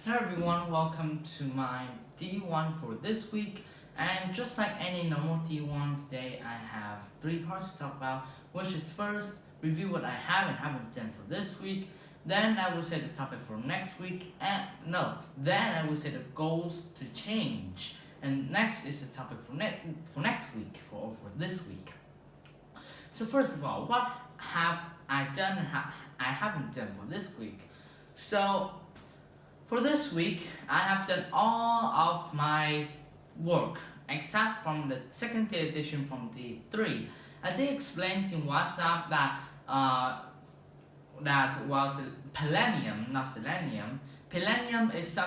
Hello everyone, welcome to my DE1 for this week. And just like any normal DE1, today I have 3 parts to talk about, which is first, review what I have and haven't done for this week. Then I will say the topic for next week, then I will say the goals to change. And next is the topic for next week, for this week. So first of all, what have I done and I haven't done for this week? So for this week, I have done all of my work except from the second day edition from DE3. I did explain to WhatsApp that was Selenium, not Selenium. Selenium is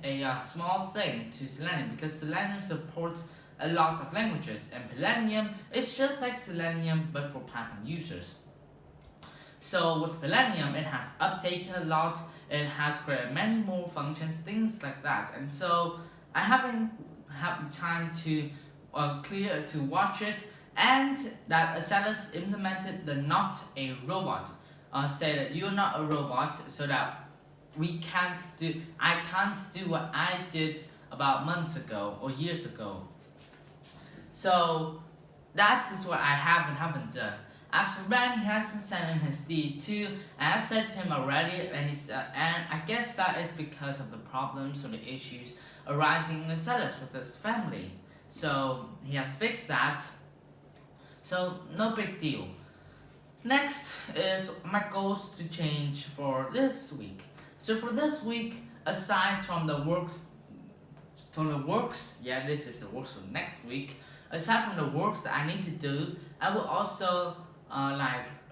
a small thing to Selenium because Selenium supports a lot of languages, and Selenium is just like Selenium but for Python users. So with Selenium, it has updated a lot, it has created many more functions, things like that. And so I haven't had time to watch it, and that Acellus implemented the not a robot. Say that you're not a robot, so that I can't do what I did about months ago or years ago. So that is what I have and haven't done. As for Ben, he hasn't sent in his DE2, I said to him already, and I guess that is because of the problems or the issues arising in Acellus with his family. So he has fixed that. So no big deal. Next is my goals to change for this week. So for this week, aside from the works, this is the works for next week. Aside from the works that I need to do, I will also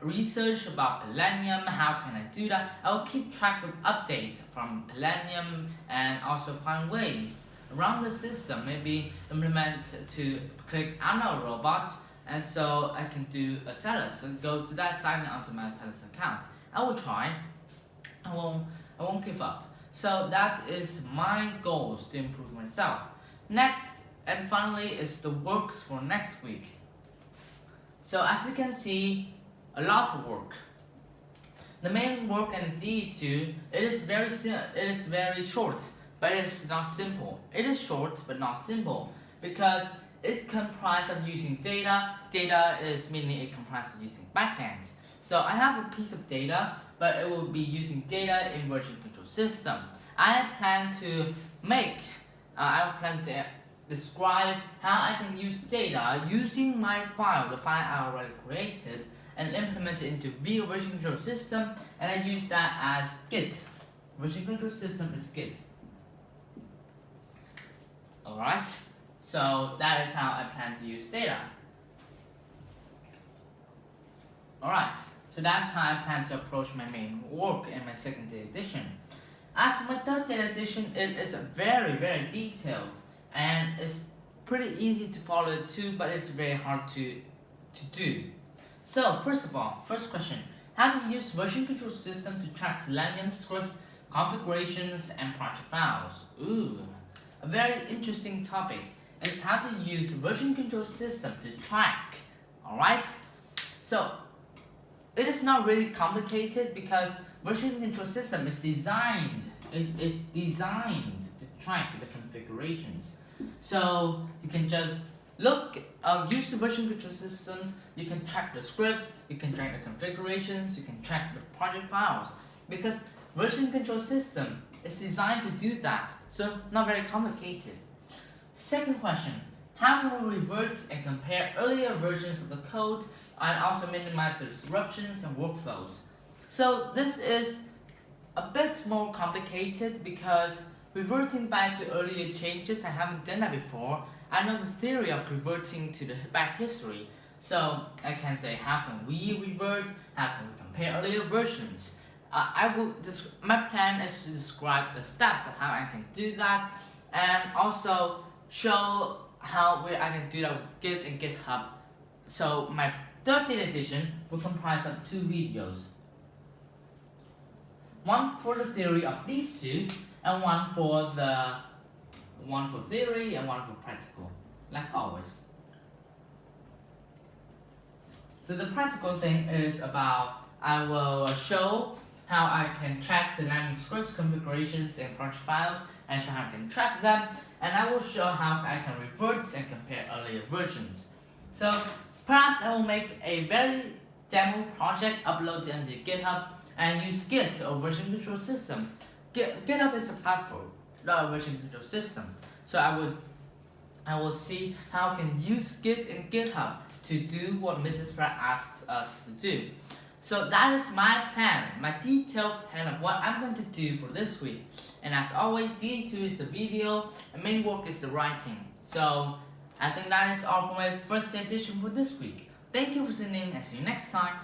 research about Selenium. How can I do that? I will keep track of updates from Selenium and also find ways around the system. Maybe implement to click I'm not a robot, and so I can do Acellus and go to that sign onto my Acellus account. I will try. I won't give up. So that is my goals to improve myself. Next and finally is the works for next week. So as you can see, a lot of work. The main work in DE2, it is very short, but it is not simple. It is short but not simple because it comprises of using data. Data is meaning it comprises of using backend. So I have a piece of data, but it will be using data in version control system. I plan to describe how I can use data using my file, the file I already created, and implement it into version control system, and I use that as Git. Version control system is Git. Alright, so that is how I plan to use data. Alright, so that's how I plan to approach my main work in my second day edition. As for my third day edition, it is very detailed. And it's pretty easy to follow too, but it's very hard to do. So first of all, first question, how to use version control system to track Selenium scripts, configurations, and project files. Ooh, a very interesting topic is how to use version control system to track. Alright, so it is not really complicated because version control system is designed to track the configurations. So you can just use the version control systems, you can track the scripts, you can track the configurations, you can track the project files. Because version control system is designed to do that, so not very complicated. Second question, how can we revert and compare earlier versions of the code and also minimize the disruptions and workflows? So this is a bit more complicated because reverting back to earlier changes, I haven't done that before. I know the theory of reverting to the back history. So I can say, how can we revert? How can we compare earlier versions? My plan is to describe the steps of how I can do that, and also show how I can do that with Git and GitHub. So my third day edition will comprise of 2 videos. One for the theory of these two, and one for theory and one for practical, like always. So the practical thing is about I will show how I can track Selenium scripts configurations and project files, and show how I can track them, and I will show how I can revert and compare earlier versions. So perhaps I will make a very demo project, upload it into GitHub, and use Git or version control system. GitHub is a platform, not a version control system. So I will see how I can use Git and GitHub to do what Mrs. Pratt asked us to do. So that is my plan, my detailed plan of what I'm going to do for this week. And as always, DE2 is the video, and main work is the writing. So I think that is all for my first edition for this week. Thank you for listening, and see you next time.